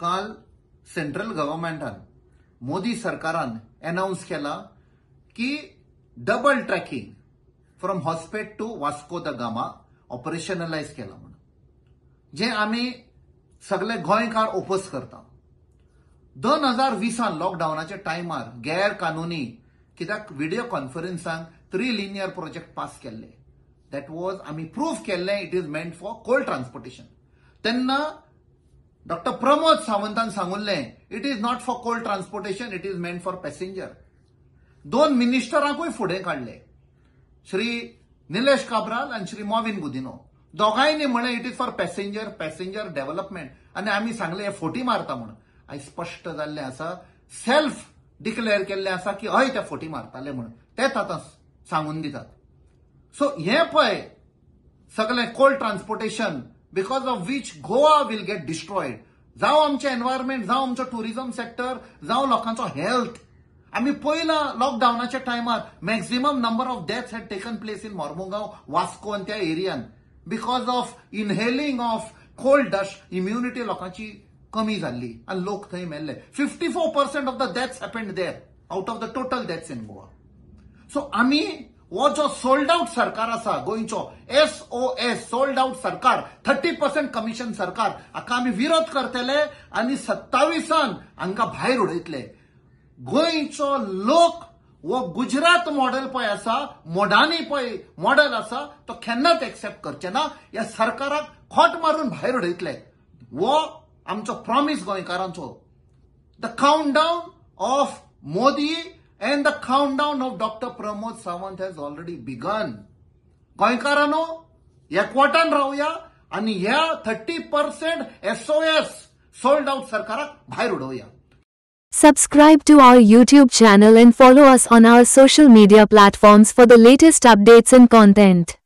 काल सेंट्रल गव्हर्नमेंटान मोदी सरकारान अनाउन्स केला की double tracking from Hospet to Vasco da Gama operationalize केला म्हणून, जे आम्ही सगळे गोंयकार ओपोज करता. 2020 लॉकडाऊनाच्या टायमार गैरकानूनी कित्याक व्हिडिओ कॉन्फरन्सांक 3 लिनियर प्रोजेक्ट पास केल्ले. दॅट वॉज आम्ही प्रूफ केल्ले it is meant for coal transportation. तेन्ना डॉक्टर प्रमोद सावंतान सांगुल्ले it is not for coal transportation, it is meant for passenger. 2 मिनिस्टरांकूय फुडें काढले, श्री निलेश काब्राल आणि श्री मॉविन गुदिनो. दोघांनी म्हणे it is for passenger development. आणि आम्ही सांगले हे फोटी मारता म्हणून. आयज स्पष्ट जाल्ले आसा, सेल्फ डिक्लेअर केल्ले आसा की हय ते फोटी मारताले म्हणून. तेच आता सांगून दितात. सो हे पळय सगळे coal transportation because of which Goa will get destroyed. जावं आमचे एन्व्हायरमेंट, जावं आमचो टुरिझम सेक्टर, जावं लोकांचो हेल्थ. आम्ही पहिला लॉकडाऊनाच्या टायमार maximum number of deaths had taken place in Mormugao, Vasco आणि त्या एरियान because of inhaling of coal dust. Immunity लोकांची कमी जाल्ली आणि लोक थंय मेल्ले. 54% of the deaths happened there out of the total deaths in Goa. So आम्ही वो जो सोल्ड आउट सरकार आसा गोंयचो, SOS सोल्ड आउट सरकार, 30% कमिशन सरकार, हाका आम्ही विरोध करतले आणि 27 हांकां भायर उडयतले. गोंयचो लोक वो गुजरात मॉडेल पळय आसा, मोडानी पळय मॉडेल आसा, तो केन्नाच एक्सेप्ट करचे ना. या सरकाराक खोट मारून भायर उडयतले. वो आमचो प्रॉमिस गोंयकारांचो. The countdown of Modi and the countdown of Dr. Pramod Sawant has already begun. गोंयकारांनो, एकवटान रावया आणि ह्या 30% SOS सोल्ड आउट सरकाराक भायर उडोवया. Subscribe to our YouTube channel and follow us on our social media platforms for the latest updates and content.